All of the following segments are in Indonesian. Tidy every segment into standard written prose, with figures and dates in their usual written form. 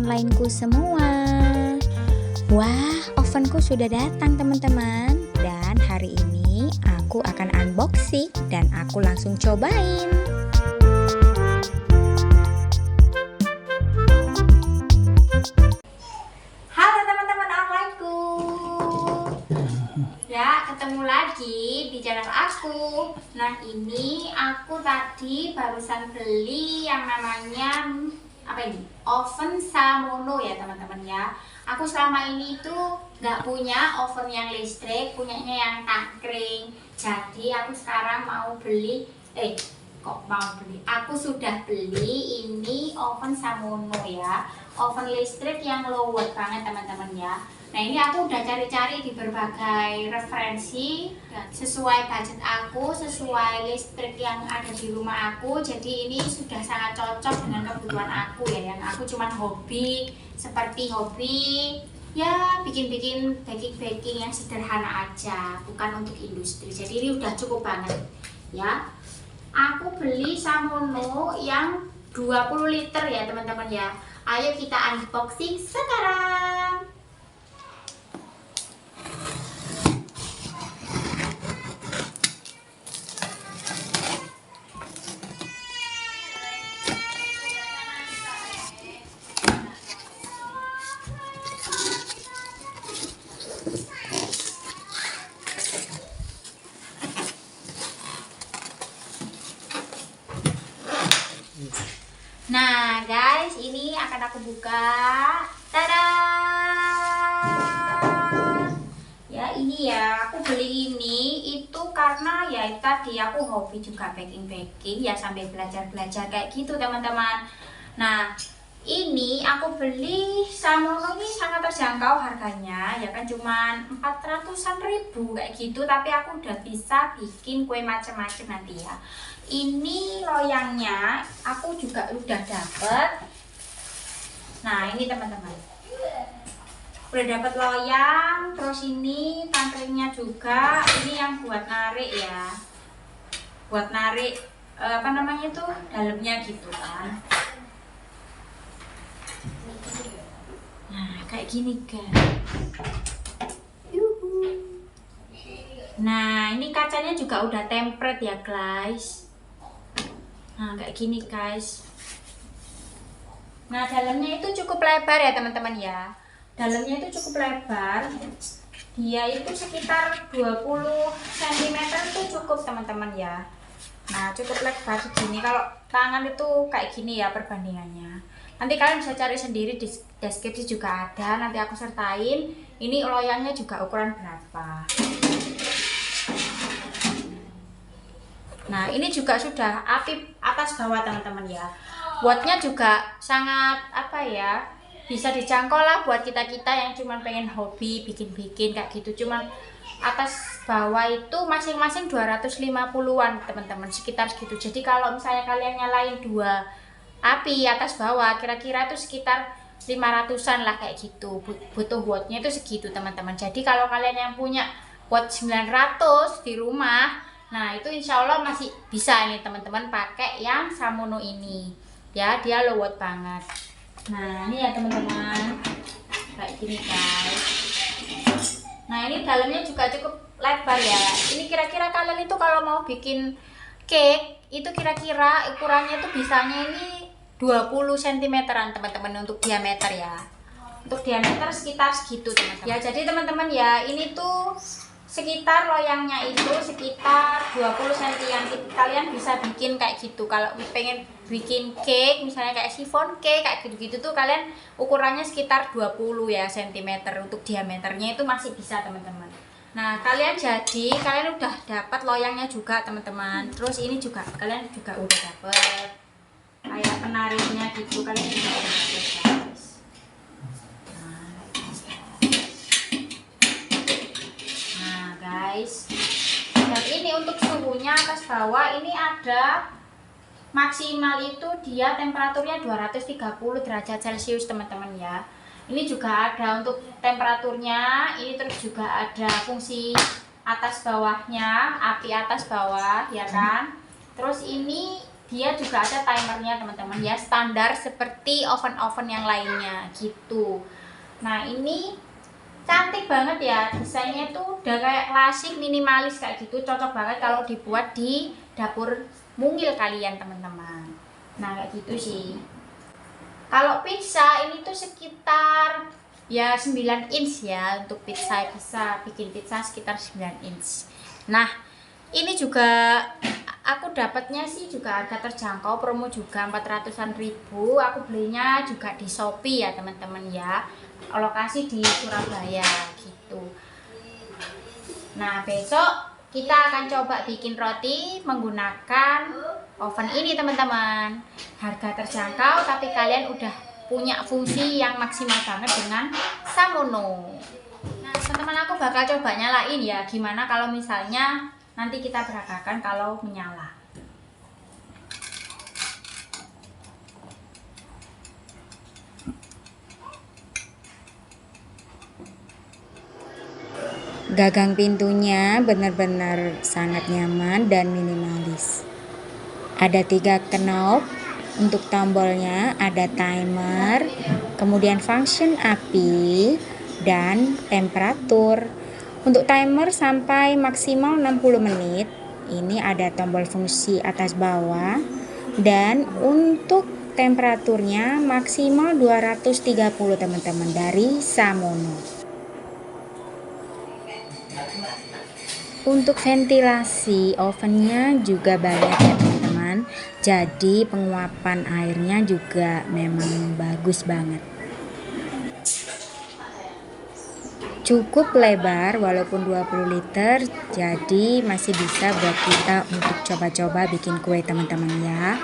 onlineku semua. Wah, ovenku sudah datang teman-teman. Dan hari ini aku akan unboxing dan aku langsung cobain. Halo teman-teman onlineku. Ya, ketemu lagi di channel aku. Nah, ini aku tadi barusan beli yang namanya oven Samono ya teman-teman ya. Aku selama ini tuh nggak punya oven yang listrik, punyanya yang tangkring. Jadi aku sekarang mau beli, aku sudah beli ini oven Samono ya, oven listrik yang low watt banget teman-teman ya. Nah, ini aku udah cari-cari di berbagai referensi sesuai budget aku, sesuai listrik yang ada di rumah aku. Jadi ini sudah sangat cocok dengan kebutuhan aku ya, yang aku cuman hobi, seperti hobi ya bikin-bikin baking-baking yang sederhana aja, bukan untuk industri. Jadi ini udah cukup banget ya. Aku beli Samono yang 20 liter ya teman-teman ya. Ayo kita unboxing sekarang. Nah guys, ini akan aku buka. Tada! Ya ini ya, aku beli ini itu karena ya tadi aku hobi juga baking-baking ya, sambil belajar-belajar kayak gitu teman-teman. Nah, ini aku beli Samono ini sangat terjangkau harganya ya kan, cuman 400-an ribu kayak gitu, tapi aku udah bisa bikin kue macem-macem nanti ya. Ini loyangnya aku juga udah dapet. Nah ini teman-teman, udah dapet loyang, terus ini tangkringnya juga. Ini yang buat narik ya, buat narik apa namanya tuh, dalamnya gitu kan. Nah kayak gini guys. Nah ini kacanya juga udah tempered ya guys. Nah kayak gini guys. Nah dalamnya itu cukup lebar ya teman-teman ya. Dalamnya itu cukup lebar. Dia itu sekitar 20 cm itu cukup teman-teman ya. Nah cukup lebar segini. Kalau tangan itu kayak gini ya perbandingannya. Nanti kalian bisa cari sendiri di deskripsi juga ada. Nanti aku sertain. Ini loyangnya juga ukuran berapa. Nah ini juga sudah api atas bawah teman-teman ya. Wattnya juga sangat bisa dijangkau lah buat kita-kita yang cuman pengen hobi bikin-bikin kayak gitu. Cuman atas bawah itu masing-masing 250-an teman-teman, sekitar segitu. Jadi kalau misalnya kalian nyalain dua api atas bawah, kira-kira itu sekitar 500-an lah kayak gitu. Butuh wattnya itu segitu teman-teman. Jadi kalau kalian yang punya watt 900 di rumah, nah itu insya Allah masih bisa nih teman-teman pakai yang Samono ini ya, dia low watt banget. Nah ini ya teman-teman, kayak gini guys. Nah ini dalamnya juga cukup lebar ya. Ini kira-kira kalian itu kalau mau bikin cake itu kira-kira ukurannya itu bisanya ini 20 cm-an teman-teman untuk diameter ya. Untuk diameter sekitar segitu teman-teman ya. Jadi teman-teman ya, ini tuh sekitar loyangnya itu sekitar 20 cm. Kalian bisa bikin kayak gitu. Kalau pengen bikin cake misalnya kayak chiffon cake kayak gitu-gitu tuh, kalian ukurannya sekitar 20 ya cm untuk diameternya itu masih bisa teman-teman. Nah kalian udah dapat loyangnya juga teman-teman. Terus ini juga kalian juga udah dapat kayak penariknya gitu, kalian juga udah dapat guys. Dan ini untuk suhunya atas bawah ini ada maksimal itu dia temperaturnya 230 derajat Celcius teman-teman ya. Ini juga ada untuk temperaturnya, ini terus juga ada fungsi atas bawahnya, api atas bawah ya kan. Terus ini dia juga ada timernya teman-teman ya, standar seperti oven-oven yang lainnya gitu. Nah ini cantik banget ya, desainnya tuh udah kayak klasik minimalis kayak gitu, cocok banget kalau dibuat di dapur mungil kalian teman-teman. Nah kayak gitu sih. Kalau pizza ini tuh sekitar ya 9 inch ya, untuk pizza bisa bikin pizza sekitar 9 inch. Nah ini juga aku dapatnya sih juga agak terjangkau, promo juga 400-an ribu. Aku belinya juga di Shopee ya teman-teman ya, lokasi di Surabaya gitu. Nah besok kita akan coba bikin roti menggunakan oven ini teman-teman. Harga terjangkau tapi kalian udah punya fungsi yang maksimal banget dengan Samono. Nah teman-teman, aku bakal coba nyalain ya, gimana kalau misalnya nanti kita peragakan kalau menyala. Gagang pintunya benar-benar sangat nyaman dan minimalis. Ada 3 knob untuk tombolnya, ada timer, kemudian function api dan temperatur. Untuk timer sampai maksimal 60 menit. Ini ada tombol fungsi atas bawah, dan untuk temperaturnya maksimal 230 teman-teman dari Samono. Untuk ventilasi ovennya juga banyak ya teman-teman, jadi penguapan airnya juga memang bagus banget. Cukup lebar walaupun 20 liter, jadi masih bisa buat kita untuk coba-coba bikin kue teman-teman ya.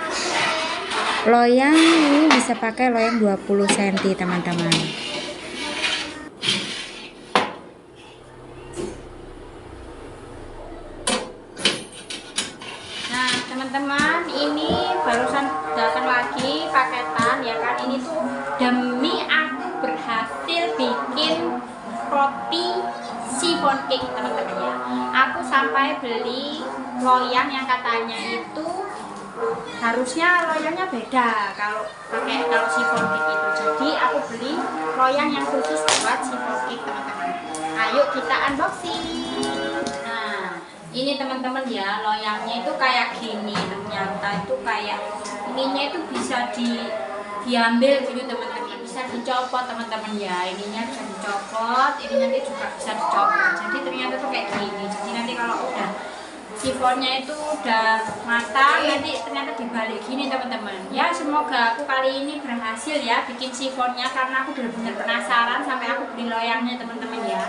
Loyang ini bisa pakai loyang 20 cm teman-teman. Teman-teman, ini barusan datang lagi paketan ya kan. Ini tuh demi aku berhasil bikin roti chiffon cake teman-teman ya. Aku sampai beli loyang yang katanya itu harusnya loyangnya beda kalau chiffon cake itu. Jadi aku beli loyang yang khusus buat chiffon cake teman-teman. Ayo kita unboxing. Ini teman-teman ya, loyangnya itu kayak gini, ternyata itu kayak ininya itu bisa diambil gitu teman-teman, bisa dicopot teman-teman ya, ininya bisa dicopot, ini nanti juga bisa dicopot. Jadi ternyata tuh kayak gini. Jadi nanti kalau udah chiffonnya itu udah matang, nanti ternyata dibalik gini teman-teman ya. Semoga aku kali ini berhasil ya bikin chiffonnya, karena aku benar-benar penasaran sampai aku beli loyangnya teman-teman ya.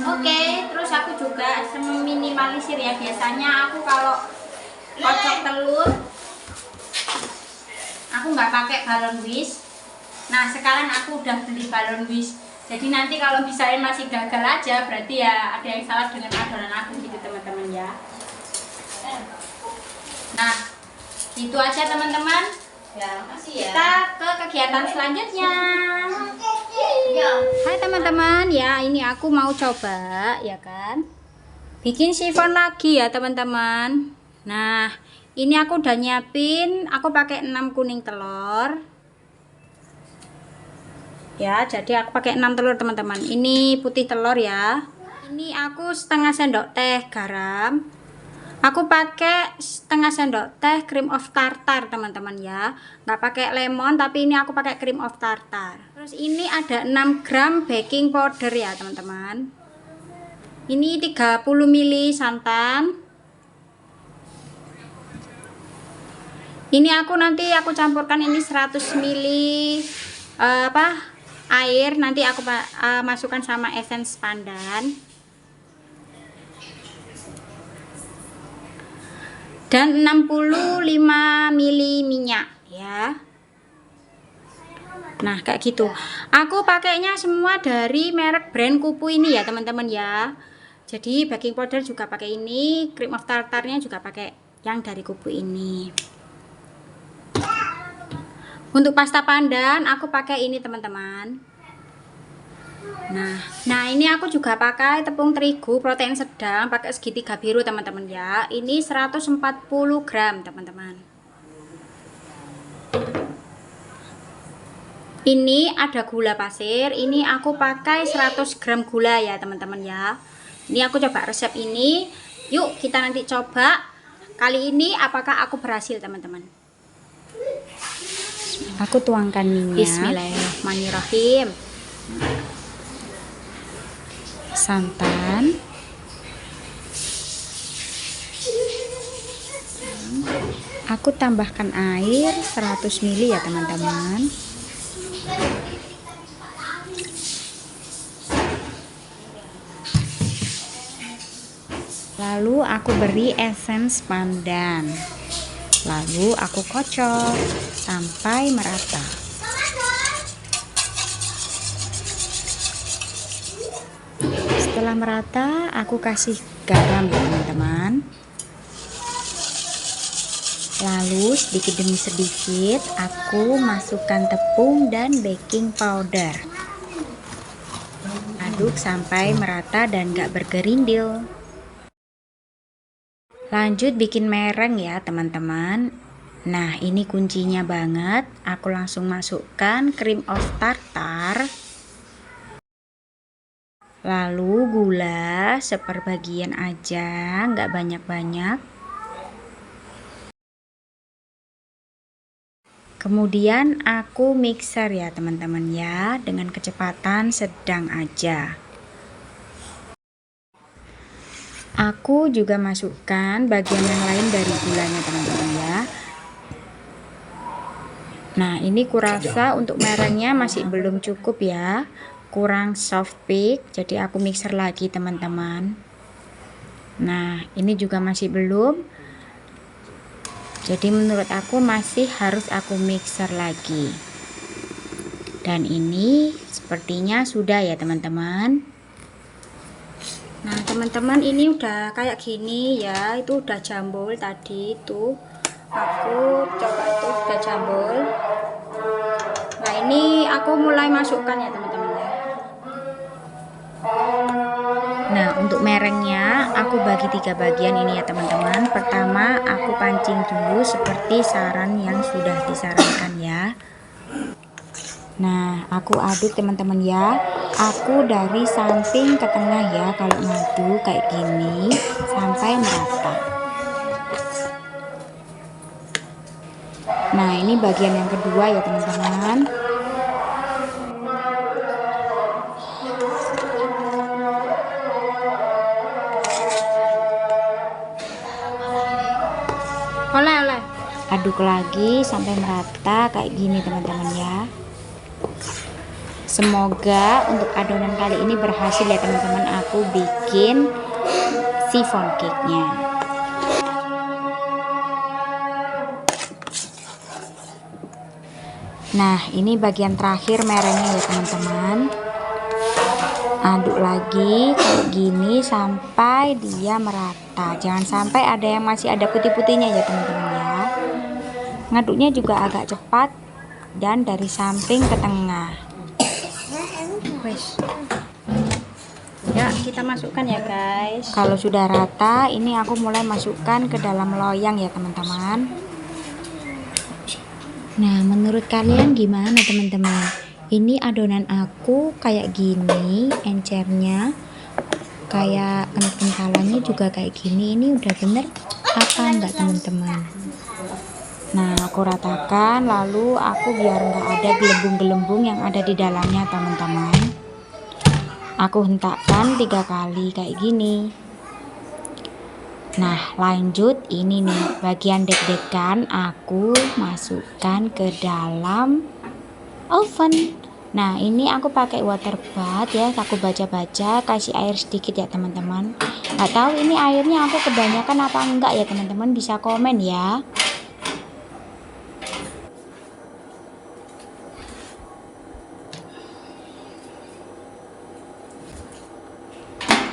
Oke, terus aku juga meminimalisir ya. Biasanya aku kalau kocok telur, aku nggak pakai balon whisk. Nah sekarang aku udah beli balon whisk. Jadi nanti kalau misalnya masih gagal aja, berarti ya ada yang salah dengan adonan aku gitu teman-teman ya. Nah itu aja teman-teman. Ya, makasih ya. Kita ke kegiatan selanjutnya. Hai teman-teman ya, ini aku mau coba ya kan bikin chiffon lagi ya teman-teman. Nah ini aku udah nyiapin, aku pakai 6 kuning telur ya, jadi aku pakai 6 telur teman-teman. Ini putih telur ya. Ini aku setengah sendok teh garam. Aku pakai setengah sendok teh cream of tartar teman-teman ya, nggak pakai lemon tapi ini aku pakai cream of tartar. Terus ini ada 6 gram baking powder ya teman-teman. Ini 30 ml santan. Ini nanti aku campurkan ini 100 ml air, nanti aku masukkan sama essence pandan. Dan 65 ml minyak ya. Nah kayak gitu. Aku pakainya semua dari merek brand Kupu ini ya teman-teman ya. Jadi baking powder juga pakai ini, cream of tartarnya juga pakai yang dari Kupu ini. Untuk pasta pandan aku pakai ini teman-teman. Nah ini aku juga pakai tepung terigu protein sedang, pakai segitiga biru teman-teman ya. Ini 140 gram teman-teman. Ini ada gula pasir, ini aku pakai 100 gram gula ya teman-teman ya. Ini aku coba resep ini. Yuk kita nanti coba kali ini apakah aku berhasil teman-teman. Aku tuangkan minyak. Bismillahirrahmanirrahim. Santan, aku tambahkan air 100 ml ya teman-teman. Lalu aku beri essence pandan, lalu aku kocok sampai merata. Setelah merata, aku kasih garam ya teman-teman. Lalu sedikit demi sedikit aku masukkan tepung dan baking powder. Aduk sampai merata dan gak bergerindil. Lanjut bikin mereng ya teman-teman. Nah ini kuncinya banget. Aku langsung masukkan cream of tartar, lalu gula seperbagian aja, nggak banyak-banyak. Kemudian aku mixer ya teman-teman ya, dengan kecepatan sedang aja. Aku juga masukkan bagian yang lain dari gulanya teman-teman ya. Nah ini kurasa untuk merengnya masih belum cukup ya, kurang soft peak, jadi aku mixer lagi teman-teman. Nah ini juga masih belum, jadi menurut aku masih harus aku mixer lagi. Dan ini sepertinya sudah ya teman-teman. Nah teman-teman ini udah kayak gini ya, itu udah jambul tadi itu. Aku coba itu udah jambul. Nah ini aku mulai masukkan ya teman-teman ya. Nah untuk merengnya aku bagi 3 bagian ini ya teman-teman. Pertama aku pancing dulu seperti saran yang sudah disarankan ya. Nah aku aduk teman-teman ya. Aku dari samping ke tengah ya, kalau ngaduk kayak gini sampai merata. Nah ini bagian yang kedua ya teman-teman. Oleh. Aduk lagi sampai merata kayak gini teman-teman ya. Semoga untuk adonan kali ini berhasil ya teman-teman. Aku bikin chiffon cake-nya. Nah ini bagian terakhir merengnya ya teman-teman. Aduk lagi kayak gini sampai dia merata. Jangan sampai ada yang masih ada putih-putihnya ya teman-teman ya. Ngaduknya juga agak cepat dan dari samping ke tengah. Wes. Ya kita masukkan ya guys. Kalau sudah rata, ini aku mulai masukkan ke dalam loyang ya teman-teman. Nah menurut kalian gimana teman-teman? Ini adonan aku kayak gini, encernya kayak kentalannya juga kayak gini. Ini udah bener apa enggak teman-teman? Nah aku ratakan, lalu aku biar enggak ada gelembung-gelembung yang ada di dalamnya teman-teman, aku hentakkan 3 kali kayak gini. Nah lanjut ini nih bagian deg-degan, aku masukkan ke dalam oven. Nah ini aku pakai water bath ya, aku baca-baca, kasih air sedikit ya teman-teman. Nggak tahu ini airnya aku kebanyakan apa enggak ya teman-teman, bisa komen ya.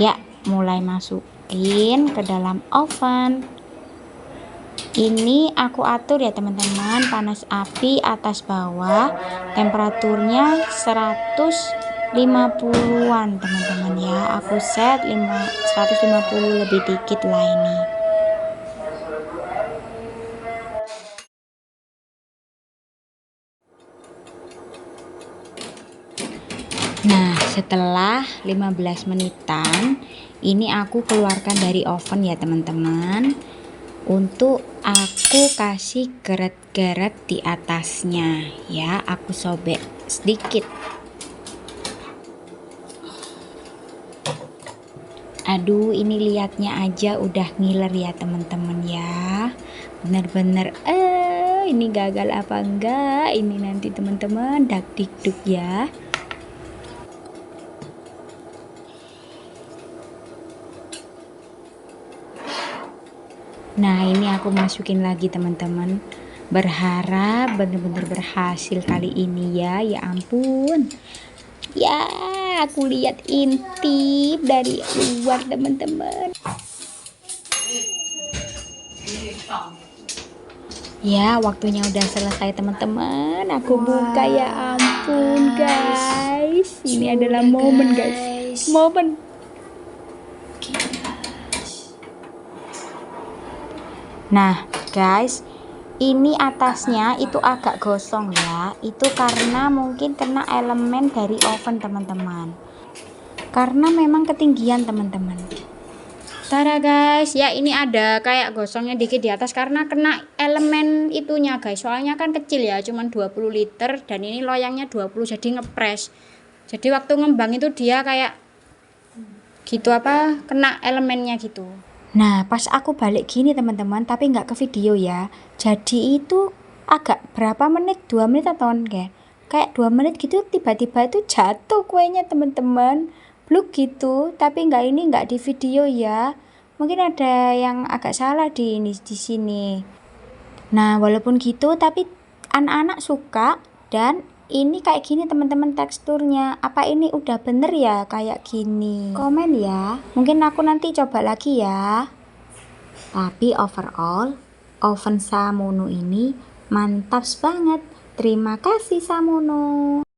Ya mulai masukin ke dalam oven. Ini aku atur ya teman-teman, panas api atas bawah, temperaturnya 100 50-an teman-teman ya. Aku set 150 lebih dikit lah ini. Nah, setelah 15 menitan, ini aku keluarkan dari oven ya teman-teman. Untuk aku kasih geret-geret di atasnya ya, aku sobek sedikit. Aduh, ini lihatnya aja udah ngiler ya teman-teman ya. Bener-bener ini gagal apa enggak ini nanti teman-teman, dak dikduk ya. Nah, ini aku masukin lagi teman-teman. Berharap bener-bener berhasil kali ini ya. Ya ampun. Ya, aku lihat intip dari luar teman-teman. Ya, waktunya udah selesai teman-teman. Aku buka, ya ampun guys. Ini adalah momen guys. Momen. Nah guys, ini atasnya itu agak gosong ya. Itu karena mungkin kena elemen dari oven teman-teman. Karena memang ketinggian teman-teman. Tada guys, ya ini ada kayak gosongnya dikit di atas karena kena elemen itunya guys. Soalnya kan kecil ya, cuman 20 liter dan ini loyangnya 20 jadi ngepres. Jadi waktu ngembang itu dia kayak gitu kena elemennya gitu. Nah, pas aku balik gini teman-teman, tapi nggak ke video ya. Jadi itu agak berapa menit, 2 menit atau enggak? Kayak 2 menit gitu tiba-tiba itu jatuh kuenya teman-teman. Bluk gitu, tapi nggak di video ya. Mungkin ada yang agak salah di sini. Nah, walaupun gitu tapi anak-anak suka dan ini kayak gini teman-teman teksturnya. Apa ini udah bener ya kayak gini? Komen ya. Mungkin aku nanti coba lagi ya. Tapi overall oven Samono ini mantap banget. Terima kasih Samono.